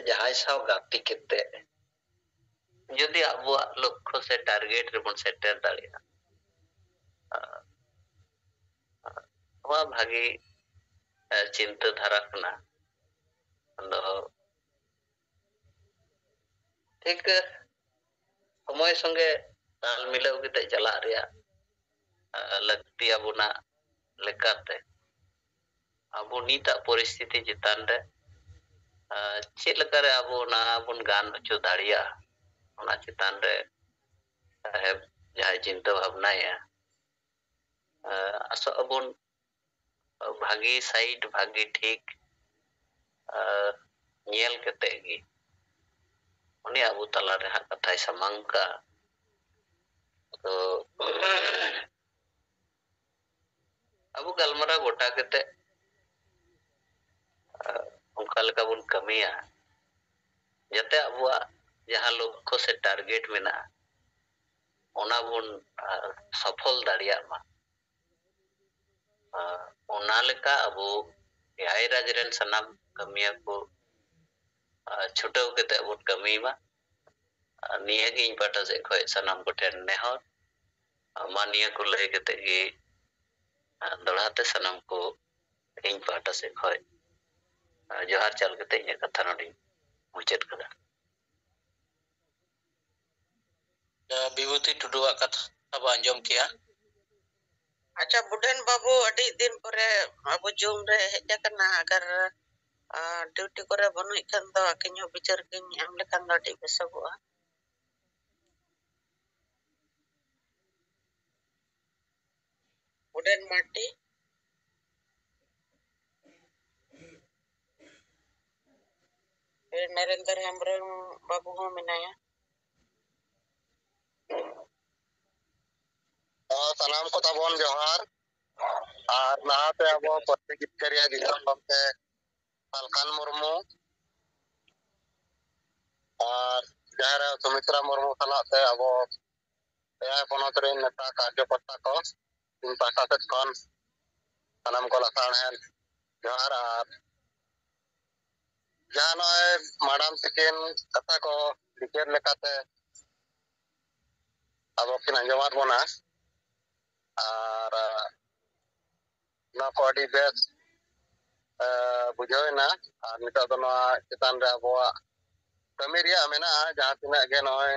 ᱡᱟᱦᱟᱸᱭ ᱥᱟᱶ ᱜᱟᱛᱮ ᱠᱟᱛᱮ ᱡᱩᱫᱤ ᱟᱵᱚᱣᱟᱜ ᱞᱚᱠᱠᱷᱚ ᱥᱮ ᱴᱟᱨᱜᱮᱴ ᱨᱮᱵᱚᱱ ᱥᱮᱴᱮᱨ ᱫᱟᱲᱮᱭᱟᱜᱼᱟ, ᱱᱚᱣᱟ ᱵᱷᱟᱜᱤ ᱪᱤᱱᱛᱟᱹ ᱫᱷᱟᱨᱟ ᱠᱟᱱᱟ᱾ ᱟᱫᱚ ᱴᱷᱤᱠ ᱥᱚᱢᱚᱭ ᱥᱚᱸᱜᱮ ᱛᱟᱞ ᱢᱤᱞᱟᱹᱣ ᱠᱟᱛᱮ ᱪᱟᱞᱟᱜ ᱨᱮᱭᱟᱜ ᱞᱟᱹᱠᱛᱤ ᱟᱵᱚᱱᱟ ᱞᱮᱠᱟᱛᱮ ᱟᱵᱚ ᱱᱤᱛᱟᱜ ᱯᱚᱨᱤᱥᱛᱷᱤᱛᱤ ᱪᱮᱛᱟᱱ ᱨᱮ ᱪᱮᱫ ᱞᱮᱠᱟᱨᱮ ᱟᱵᱚ ᱚᱱᱟ ᱵᱚᱱ ᱜᱟᱱ ᱦᱚᱪᱚ ᱫᱟᱲᱮᱭᱟᱜᱼᱟ, ᱚᱱᱟ ᱪᱮᱛᱟᱱ ᱨᱮ ᱥᱟᱦᱮᱵ ᱡᱟᱦᱟᱸᱭ ᱪᱤᱱᱛᱟᱹ ᱵᱷᱟᱵᱽᱱᱟᱭᱟ, ᱟᱥᱚᱜ ᱟᱵᱚᱱ ᱵᱷᱟᱹᱜᱤ ᱥᱟᱭᱤᱰ ᱵᱷᱟᱹᱜᱤ ᱴᱷᱤᱠ ᱧᱮᱞ ᱠᱟᱛᱮ ᱜᱮ ᱩᱱᱤ ᱟᱵᱚ ᱛᱟᱞᱟᱨᱮ ᱦᱟᱸᱜ ᱠᱟᱛᱷᱟᱭ ᱥᱟᱢᱟᱝ ᱠᱟᱜᱼᱟ᱾ ᱛᱚ ᱟᱵᱚ ᱜᱟᱞᱢᱟᱨᱟᱣ ᱜᱚᱴᱟ ᱠᱟᱛᱮ ᱚᱱᱠᱟ ᱞᱮᱠᱟ ᱵᱚᱱ ᱠᱟᱹᱢᱤᱭᱟ ᱡᱟᱛᱮ ᱟᱵᱚᱣᱟᱜ ᱡᱟᱦᱟᱸ ᱞᱚᱠᱠᱷᱚ ᱥᱮ ᱴᱟᱨᱜᱮᱴ ᱢᱮᱱᱟᱜᱼᱟ ᱚᱱᱟ ᱵᱚᱱ ᱥᱚᱯᱷᱚᱞ ᱫᱟᱲᱮᱭᱟᱜ ᱢᱟ᱾ ᱚᱱᱟ ᱞᱮᱠᱟ ᱟᱵᱚ ᱮᱭᱟᱭ ᱨᱟᱡᱽ ᱨᱮᱱ ᱥᱟᱱᱟᱢ ᱠᱟᱹᱢᱤᱭᱟᱹ ᱠᱚ ᱪᱷᱩᱴᱟᱹᱣ ᱠᱟᱛᱮ ᱵᱚᱱ ᱠᱟᱹᱢᱤ ᱢᱟ, ᱱᱤᱭᱟᱹᱜᱮ ᱤᱧ ᱯᱟᱦᱴᱟ ᱥᱮᱫ ᱠᱷᱚᱱ ᱥᱟᱱᱟᱢ ᱠᱚᱴᱷᱮᱱ ᱱᱮᱦᱚᱨ᱾ ᱢᱟ ᱱᱤᱭᱟᱹ ᱠᱚ ᱞᱟᱹᱭ ᱠᱟᱛᱮ ᱜᱮ ᱫᱚᱲᱦᱟ ᱛᱮ ᱥᱟᱱᱟᱢ ᱠᱚ ᱤᱧ ᱯᱟᱦᱴᱟ ᱥᱮᱫ ᱠᱷᱚᱱ ᱡᱚᱦᱟᱨ ᱪᱟᱞ ᱠᱟᱛᱮ ᱤᱧᱟᱹᱜ ᱠᱟᱛᱷᱟ ᱱᱚᱰᱮᱧ ᱢᱩᱪᱟᱹᱫ ᱠᱟᱫᱟ᱾ ᱵᱤᱵᱷᱩᱛᱤ ᱴᱩᱰᱩᱣᱟᱜ ᱠᱟᱛᱷᱟ ᱵᱚ ᱟᱸᱡᱚᱢ ᱠᱮᱜᱼᱟ᱾ ᱟᱪᱪᱷᱟ ᱵᱩᱰᱷᱟᱹᱱ ᱵᱟᱹᱵᱩ, ᱟᱹᱰᱤ ᱫᱤᱱ ᱯᱚᱨᱮ ᱟᱵᱚ ᱡᱩᱢ ᱨᱮ ᱦᱮᱡ ᱟᱠᱟᱱᱟ᱾ ᱟᱜᱟᱨ ᱰᱤউᱴᱤ ᱠᱚᱨᱮ ᱵᱟᱹᱱᱩᱜ ᱠᱷᱟᱱ ᱫᱚ ᱟᱹᱠᱤᱱ ᱦᱚᱸ ᱵᱤᱪᱟᱹᱨ ᱠᱤᱱ ᱮᱢ ᱞᱮᱠᱷᱟᱱ ᱫᱚ ᱟᱹᱰᱤ ᱵᱮᱥᱚᱜᱚᱜᱼᱟ᱾ ᱵᱩᱰᱷᱟᱹᱱ ᱢᱟᱨᱰᱤ, नरेंद्र हेम्ब्रम बाबू हो मेनाया। सानाम को ताबन जोहार और नहाते अबो पत्रिकित करिया दिसम बमते सालखान मुर्मू और जहार सुमित्रा मुर्मू सलाते अबो एया पोनत रे नेता कार्यकर्ता को इन पासा से कौन सानाम को लसाण है जोहार। और जहां मैडम तकिन कथा को विचार लेकाते अब किन अंजमात बना और ना को अड़ी बेस बुझावना और नितो दो नवा चितान रे अबवा कमी रिया मेना जहां तिना गे नय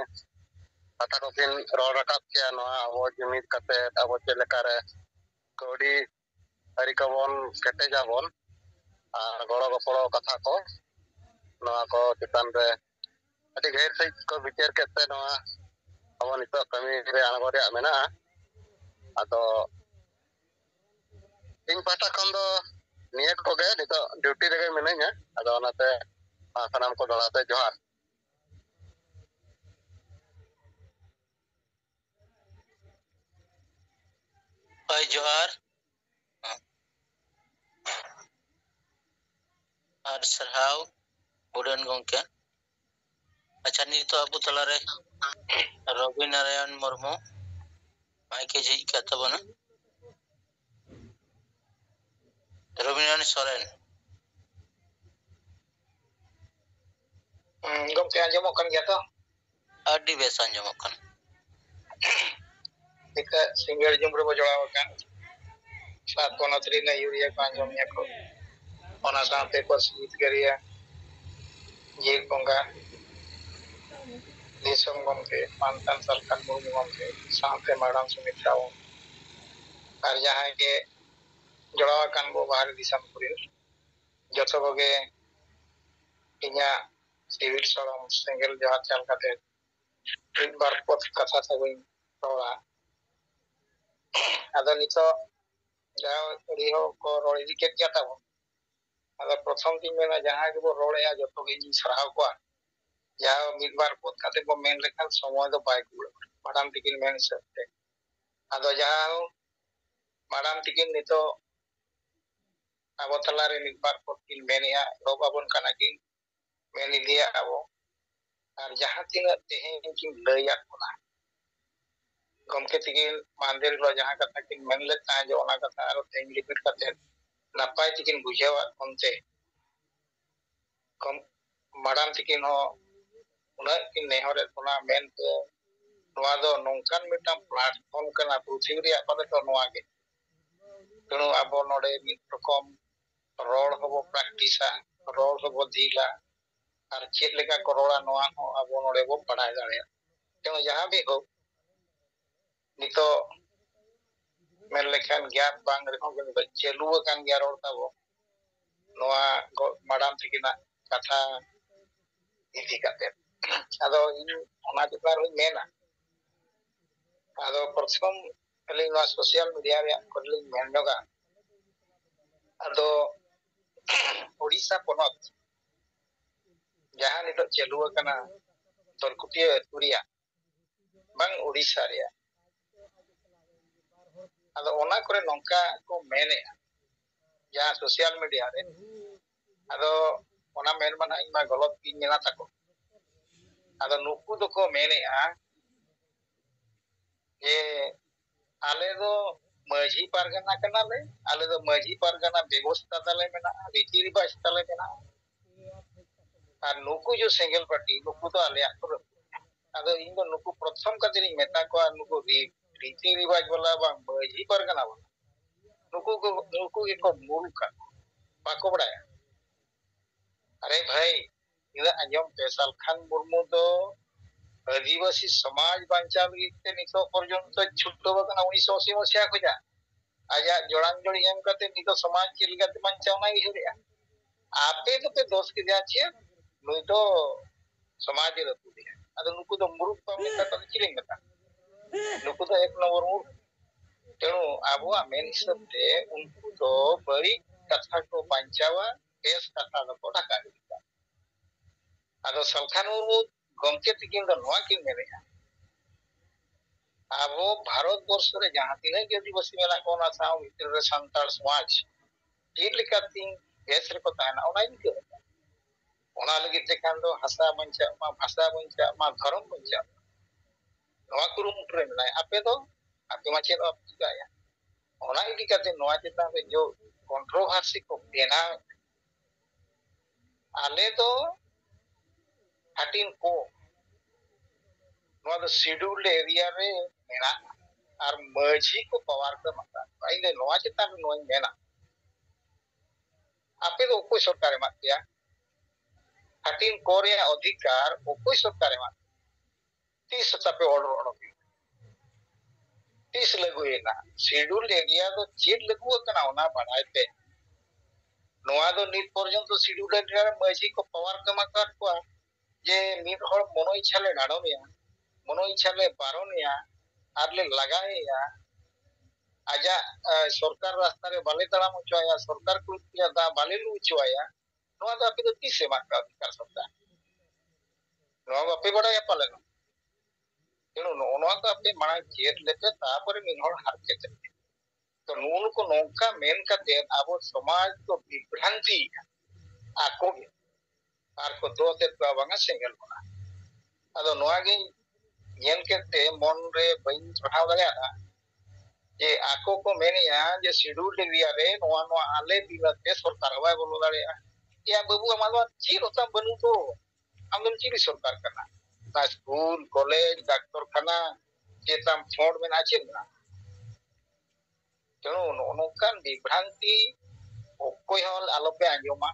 कथा को किन रोड रकाब किया नवा अबो जुमिद कते अबो चेलेकारे कौड़ी अरी कबन केटे जाबन और गड़ो गपड़ो कथा को नवा को चितान रे अति घेर सही को विचार केते नवा अबो नितो कमी रे आणगो रिया मेना आदो इन पाटा खन दो नियत को गे नितो ड्यूटी रे मिनाइया आदो ओनाते सानाम को दड़ाते जोहार भाई जोहार और सरहाव बुडन गंके अच्छा नितो अबु तलारे रवि नारायण मुर्मू माइके जी कहता बना रवि नारायण सोरेन गमके आंजमोग kan gaya to अड्डी बेस आंजमोग kan kita singgir jumro bojolaw kan saat ponotri na yuria ko anjomnya ko ona sante persijit garia jil konga disong gomke mantan salkan murmu gomke sante madam sumitra ar jahan ke jolaw kan bo bahar disam purir joto boge inya civil solom single jahar chal kate bar pot katha sabin rola ado nito jao riho ko roli diket jata bo ado prothom tin mena jahan ke bo roleya joto ge ni sarhaw ko jao midbar pot kate bo men lekhan somoy do bai kulo madam tikin men sabte ado jao madam tikin nito abo talare midbar pot kin menia robabon kana kin meni dia abo ar jahan tina tehen kin layat kona gomke tikin mandir lo jahan kata kin men le ta jo ona kata aro tehen repeat kate napai tikin bujawa onte kom madam tikin ho una kin nehore kona men te noa do nongkan mitam platform kana pruthivri apade to noa ge tenu abo node mit rokom rol hobo practice rol hobo dila ar chet leka korola noa ho abo node bo padai dare tenu jahan bi ho nito men lekhan gyat bang reho gen chelu kan gya rol tabo noa madam tikina katha idi kate ado in ona tipar mena ado prothom kali noa social media re kali mendoga ado Odisha ponot jahan nito chelu kana torkutia turia bang Odisha rea ado ona kore nongka ko mene ya social media re ado ona men mana ima golot kin mena tako ado nuku do ko mene ye ale do maji pargana kana le ale do maji pargana begosta tale mena riti ribas tale mena ar nuku jo single party nuku do ale akor ado indo nuku prothom kadiri meta ko ar nuku riti ribaj bola bang maji pargana bola nuku ko murka bako badaya अरे भाई इधर अंजम पेशल खान मुर्मू तो आदिवासी समाज बांचा लगिते नितो पर्यंत छुट्टो बकना 1980 मसिया खोजा आजा जोड़ान जोड़ी एम कते नितो समाज चिलगाते बांचा ना हिरिया आपे तो पे दोष के जाचे नुई तो समाज रे तुदिया अद नुकु तो मुरुक पामे कता चिलिंग कता नुकु तो एक नंबर मुरुक तेणु आबुआ मेन हिसाबते उनको तो बड़ी कथा को बांचावा बेस कथा को Dhaka ado salkhan murmu gomke tikin do noa kin mene abo bharat borsho re jahan tine ge adivasi mena ko na saw mitre re santal samaj tin likatin ges re ko tahna ona ni ke ona lagi te kan do hasa bancha ma bhasa bancha ma dharam bancha noa kurum tre mena ape do ape ma che do juga ya ona idi kate noa cheta re jo controversy ko bena ale do hatin ko noa do scheduled area re mena ar maji ko power ka mata ai le noa cheta noa mena आपे तो कोई सरकार एमा दिया हातिन कोरे अधिकार कोई सरकार एमा तीस पे ऑर्डर ऑर्डर तीस लगुएना शेड्यूल एरिया तो चेड लगुआ कना ओना बाडाय पे नोआ दो नित पर्यंत शेड्यूल एरिया मजी को पावर कमा कर को जे नित हर मनो इच्छा ले नाडोनिया मनो इच्छा ले बारोनिया आरले लगाएया आजा सरकार रास्ता रे बाले तड़ाम उचवाया सरकार को दा बाले लु उचवाया नोआ दो आपे तो तीस से मार का अधिकार सकता नोआ आपे बड़ा या पाले तेणु नोआ को आपे माना चेत लेते तापर मिनहर हारके तो नून को नौका मेन करते अब समाज को विभ्रांति आको आर को दो ते बांगा सेंगल बना अदो नोआ गे ñel kete mon re bain chhaw daga je ako ko menia je schedule area re noa noa ale bilate sarkar hoy bolo dare ya babu amalo chi rotam banu to amdam chi sarkar kana na school college doctor khana ketam ford men ache na teno no kan bibranti okoi hol alope anjoma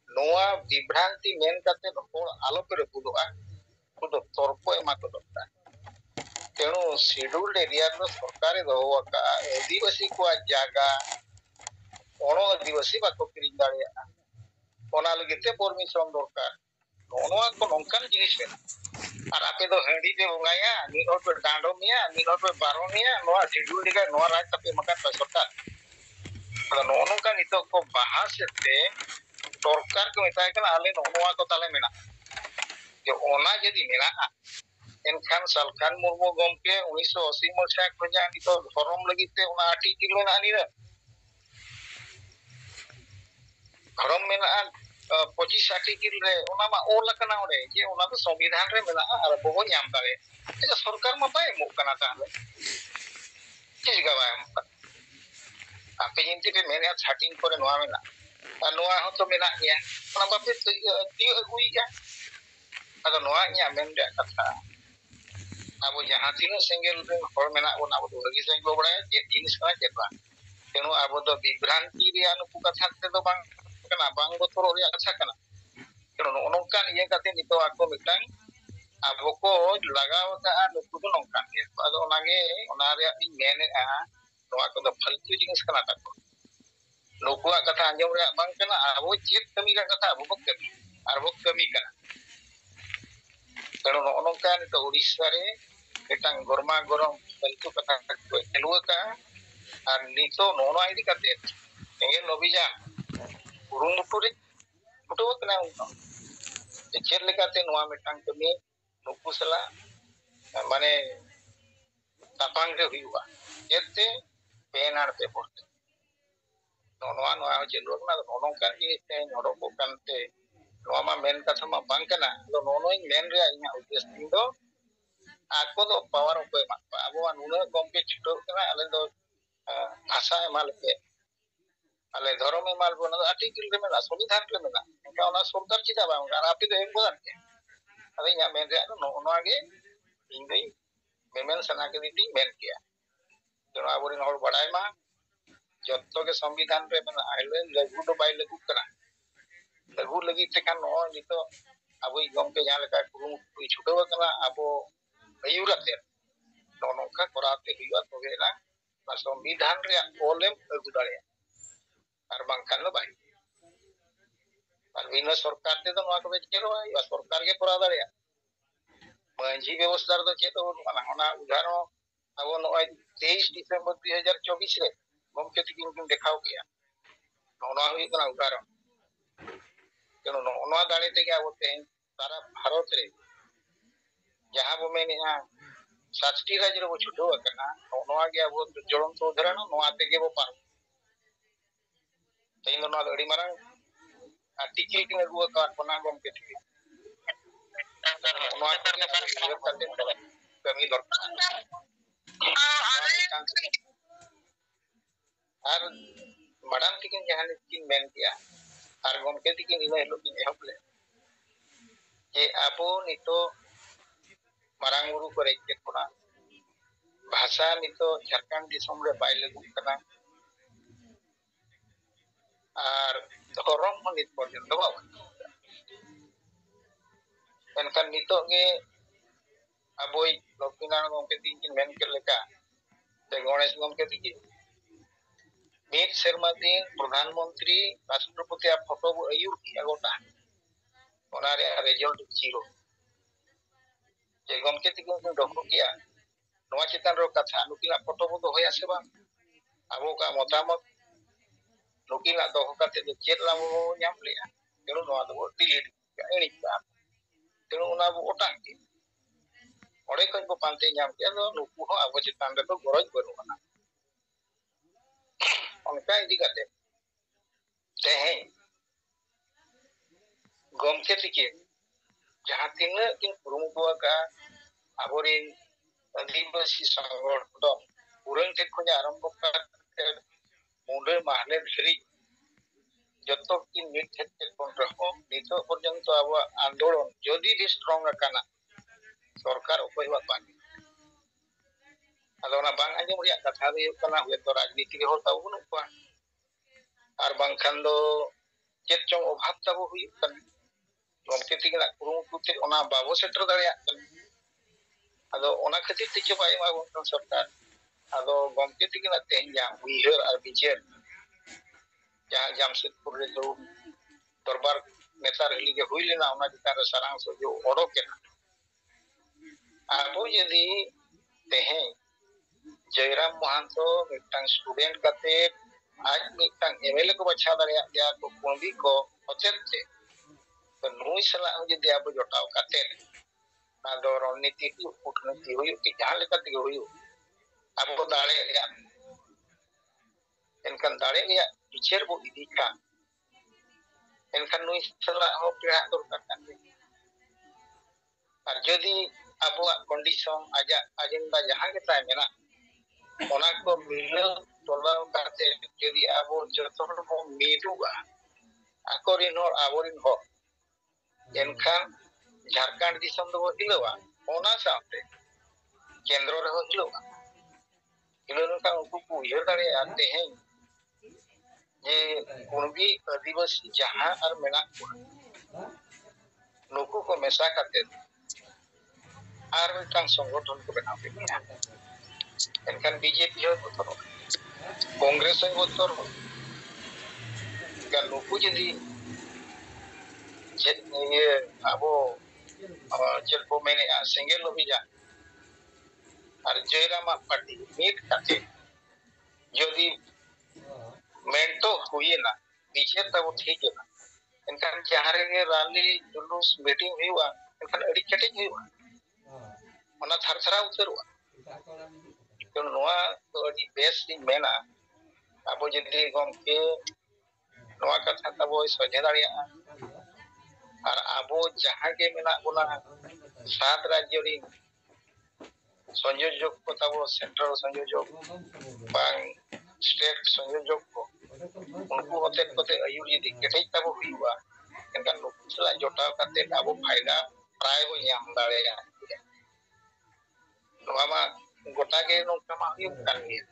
noa bibranti men kate hol alope re budoa kudo torpo ema ko dokta तेणु scheduled area सरकार दोका आदिवासी को जागा अण आदिवासी बाको किरिंग दाड़िया ओना लगिते permission दरकार नोआ को नोंकान जिनिस मेना आर आपे दो हंडी पे बंगाया निहर पे डांडोमिया निहर पे बारोनिया नोआ शेड्यूल्ड एरिया नोआ राज तपे मका सरकार अदा नोनोका नितो को बाहर से सरकार को मेताय कना आले नोआ को ताले मेना जो ओना यदि मेना एनखान सालखान मुर्मू गमके 1980 मसिया खजा नितो धरम लगिते ओना आर्टिकल मेना निरा धरम मेना 25 आर्टिकल रे ओना मा ओल कना ओडे जे ओना तो संविधान रे मेना आर बबो ᱧᱟᱢ दारे एजा सरकार मा बाय मो कना ताले चिगा बाय आपे जिनती पे मेने छाटिंग करे नोआ मेना नोआ हो तो मेना गया ओना बापे ती अगुई गया अदा नोआ nya मेन रे कथा अब जहाँ तीनों सेंगल हर मेना बना अब लगी सेंगल बड़ा जे जिनिस का जेबा तेनु अब तो विभ्रांति रे अनुपु कथा ते तो बांग बतोर रे कथा कना तेनु नोनकान ये कते नितो आको मिटांग अब को लगाव का नुकु तो नोनकान के अदो नागे ओना रे इन मेने आ नोआ को तो फालतू जिनिस कना ताको नुकु कथा अंजम रे बांग कना अब चेत कमी का कथा अब कमी आर वो कमी कना तेनु नोनकान तो उड़ीसा रे एटांग गरमा गरम फालतू कथा को चलुआ का और नितो नोनो आइडी करते एंगे अभियान कुरुमुटु रे मुटु कना उनको चेर लेकाते नोआ मेटांग कमी नुकु सला माने तापांग रे हुआ एते पेनार पे पड़ते नोनोआ नोआ चलुआ ना नोनो का ये नोडो को कानते नोआ मा मेन कथा मा बांग कना तो नोनो मेन रे इना उद्देश्य दो आको दो पावर को मा अब नुना कमके छुटो कना आले दो भाषा एमाल पे आले धर्म एमाल बना आर्टिकल रे मेना संविधान रे मेना एका ओना सरकार चिदा बांग आर आपे दो एम बदन के अबे nya मेन रे नोनो आगे इंगई मेमेन सना के दी मेन किया तो आबोरिन हर बड़ाई मा जत्तो के संविधान रे मेना आइले लगु दो बाय लगु करा लगु लगी ते खान नो नितो अब गम के जहाँ लेका कुरुम छुटो कना अब अयुरते नोनो का कराते हुआ तो गेला संविधान रे ओलेम अगु दाड़े आर बांकान लो बाई आर बिना सरकार ते तो नोआ को बेचेरो या सरकार के करा दाड़े मांझी व्यवस्था तो चेतो ना उदाहरण अब नोय 23 दिसंबर 2024 रे गमके तिकिन देखाव किया नोना हुई कना उदाहरण तेणु नोआ दाड़े ते अब तेन सारा भारत रे जहाँ बो मेने सातटी राज्य रे छुटो कना नोआ गे अब जड़ंत उदाहरण नोआ ते गे बो पार तेन नोआ अड़ी मारंग आर्टिकल के लगुआ का बना गमके तिकिन नोआ के कमी दरकार और मडाम तिकिन जहाँ तिकिन मेन किया और गमके तिकिन इना हेलो किन एहबले जे आबो नितो मारांग बुरु करे के कोना भाषा नितो झारखंड दिसम रे बाय लगु कना আর ধরম হon nit porjonto babon enkan nitok ge aboi Lokinaran gomke tinkin men kel leka te Ganesh gomke tiki mid serma din প্রধানমন্ত্রী রাষ্ট্রপতি আর photo ayur ki agota onare result zero je gomke tiki ko dokho kia noa chitan ro katha nukila foto bo dohoy ase bang abo ka motamot nukila doho kate do chet la bo nyam lea tenu noa do delete ini ka tenu ona bo otang ki ore ko bo pante nyam ke do nuku ho abo chitan re do goroj banua onka idi kate teheng gomke tiki jahan tinac kin kurumutu ka aborin आदिवासी संगठन उरंग टे खोज आरंभ करते मुंडे माहले धरी जतो की मिट थे कोन रहो नितो पर्यंत अब आंदोलन जदि भी स्ट्रांग काना सरकार उपयोग पानी अदोना बांग आंजम रिया कथा दे कना हुए तो राजनीति रे होता उन को आर बांखान दो चेत चों अभाव तब हुई कन गमके तिगला कुरुमुते ओना बाबो shutter दाड़िया ado ona khatir te coba ema gon सरकार ado gomke tikina tehnya uihar ar bicher jahan jamshedpur re jo दरबार नेतार हलिगे हुइलेना ona चितार sarang so jo odokena abo jodi tehen Jairam Mahato मिटang स्टूडेंट kate आज मिटang एमएलए को बचा दाड़िया गया को कुंडी को होचेते तो नुई सला जदी abo jotaw kate ado रणनीति कूटनीति हुई कि जहां लेका ते हुई abo दाड़े या एनकन दाड़े या बिचार बो इदिका एनकन नुई सला हो पेड़ा दरकार kan ar jodi abo condition aja agenda jahan ke tay mena ona ko milo tolaw kate jodi abo joto mo miduga akorin hor aborin ho एनखान Jharkhand दिसम दो हिलवा ओना साथे केंद्र रे हिलवा हिलनो का उनको उयहर दाड़े आते हैं जे कुणबी आदिवासी जहां और मेना नुकु को मेसा करते आर मिटang संगठन को बनाव के गया एनखान बीजेपी हो बोतर कांग्रेस हो बोतर का नुकु जदी ये abo jelpo mene single obija ar Jairama party meet kate jodi mento huina biche tabo ठीक है इनका जहारे के रैली जुलूस मीटिंग हुआ इनका अड़ी कटे हुआ ओना थरथरा उतरवा तो नोआ तो अड़ी बेस दिन मेना अब जदी गमके नोआ कथा तबो सजे दाड़िया और आबो जहां के मेना बोला 7 राज्य री संयोजक को तबो सेंट्रल संयोजक बांग स्टेट संयोजक को उनको होते कोते आयुर यदि केटे तबो हुआ इनका नुकसान जोटाव करते आबो फायदा प्राय को याम दाड़ेगा नोमा गोटा के नोका मा हुई kan गया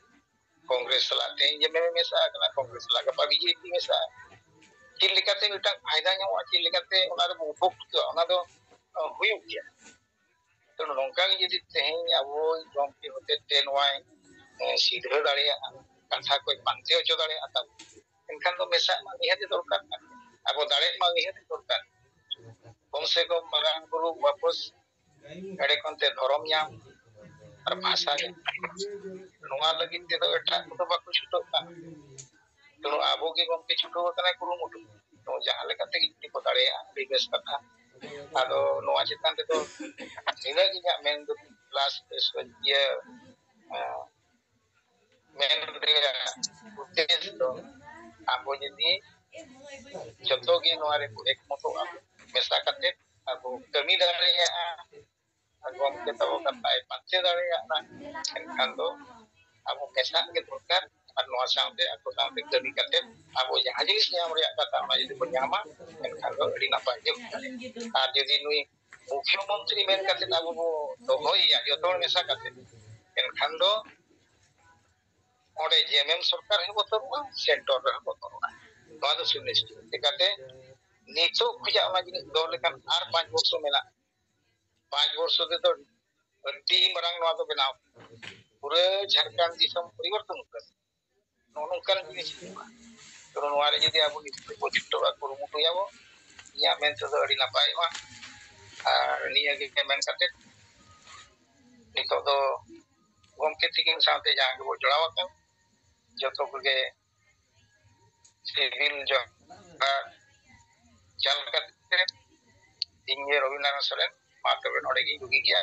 कांग्रेस लाते जे में मेसा कना कांग्रेस लागा बीजेपी मेसा चीन लेकाते मिटang फायदा ᱧᱟᱢᱚᱜᱼᱟ चीन लेकाते ओना रे उपभोग ओना दो हुयुग गया तो नोंका जदि तेहें आबो गमके होते तेनवाय सीधे दाड़िया कथा को पांते ओचो दाड़िया तब एनखान तो मेसा मा निहत दरकार आबो दाड़े मा निहत दरकार कम से कम मरान गुरु वापस एड़े कोनते धर्म ᱧᱟᱢ और भाषा नोआ लगी ते तो एटा तो बाको छुटो का तो आबो के गमके छुटो कना कुरुमुटु तो जहां लेकाते की को दाड़िया बेस कथा आदो नोआ चितान ते तो निना गिया मेन दो क्लास ये मेन रे उद्देश्य तो आबो जदी जतो गे नोआ रे एक मतो मेसा कते आबो कमी दाड़िया गमके तबो कताय पाचे दाड़िया ना एनखान दो आबो मेसा के दरकार और नोआ सामते ako सामते कमी कते आबो जहां जिनिस ᱧᱟᱢ ᱨᱮᱭᱟᱜ ᱠᱟᱛᱷᱟ ᱚᱱᱟ ᱡᱩᱫᱤ ᱵᱚ ᱧᱟᱢᱟ एनखान दो ᱟᱹᱰᱤ ᱱᱟᱯᱟᱭ ᱜᱮ ᱟᱨ ᱡᱩᱫᱤ ᱱᱩᱭ मुख्यमंत्री मेन कते आबो बो दोहइया जतो मेसा कते एनखान दो ओडे जेएमएम सरकार हे बोतरुआ सेंटर रे बोतरुआ नवा दो सुनिश्चित चिकाते निचो खुजा ona जिनिस दो लेकिन आर 5 वर्ष मेना 5 वर्ष दे तो अड्डी मरंग नवा तो बनाओ पूरे झारखंड दिसम परिवर्तन कर नोनोंकन जिनिस तो नवा रे जदि आबो निचो को चिट्टोरा कुरुमुटु याबो या मेन तो अड्डी नापाय मा आर निया के मेन काते नितो दो गomke tikin साथे जहां को जोड़ावकन जतो के सिविल जो चल करते इंगे रविनारायण सोरेन मातबे नोडे गी दुगी गया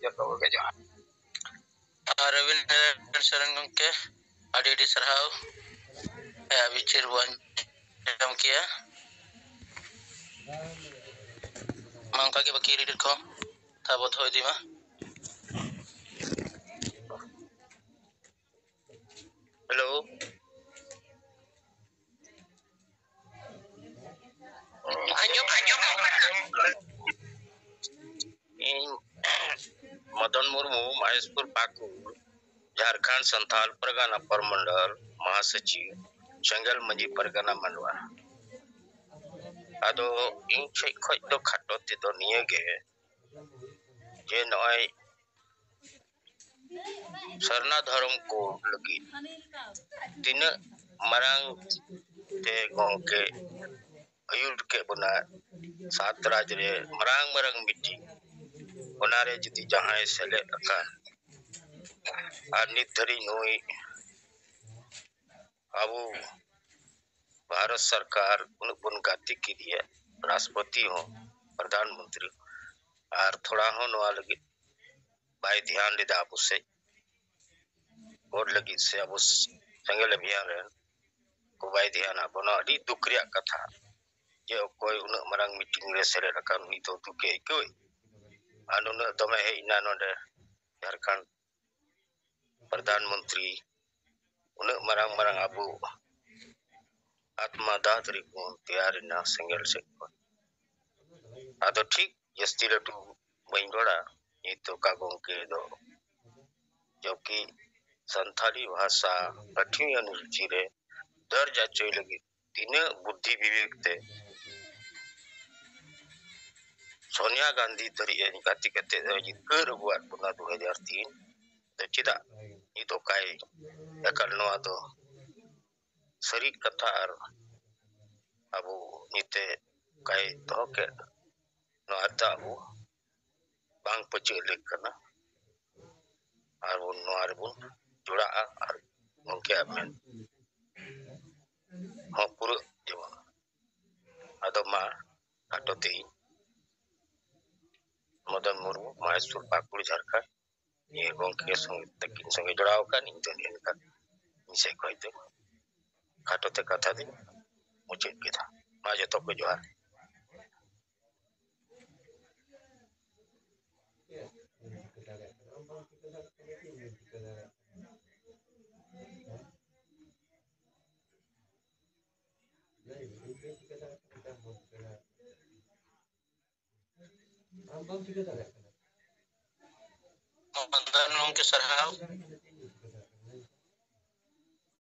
जतो के जहां रविनारायण सोरेन गंके अडी सरहाव विचिर वन जम किया मांका के बकी रीडर को ताबत होय दिमा हेलो मदन मुर्मू महेशपुर पाकुर झारखंड संथाल परगना परमंडल महासचिव जंगल मंजी परगना मनवा आदो इन छय खय दो खाटो ते दो नियगे जे नय सरना धर्म को लगी तीन मरंग ते गंके अयुर के बना सात राज रे मरंग मिट्टी ओनारे जति जहां सेले अकान और नित धरी नोई अब भारत सरकार उन गाती के लिए राष्ट्रपति हो प्रधानमंत्री और थोड़ा हो नवा लगी भाई ध्यान दे आप उससे और लगी से अब उस संगल अभियान को भाई ध्यान आप ना अड़ी दुखरिया कथा जो कोई उन मरंग मीटिंग रे सेले रकान हुई तो दुखे कोई अनुन दमे है इना नोडे झारखंड प्रधानमंत्री उन मरंग अबू आत्मा दातरी को तैयार ना संगल से आदो ठीक जस्ती लटू बइंडोड़ा ये तो कागों के दो जो कि संथाली भाषा कठिन अनुसूची रे दर्जा चोई लगी तीन बुद्धि विवेक ते सोनिया गांधी तरी गाती कहते कर बुआ पुना 2003 तो चिदा ये तो काय एकल नवा तो सरी कथा अबू निते काय तो के नो आता अबू बांग पचे लेक करना और वो नवार बुन जुड़ा और उनके अमेन हो पूरा जीवन अदमा काटोते मदन मुर्मू महेशपुर पाकुड़ झारखंड ये गंके संगे तकिन संगे जुड़ाव का इंटरनेट का इसे कहते काटोते कथा दिन मुझे के था माजे तो को जोहार मदन के सरहाव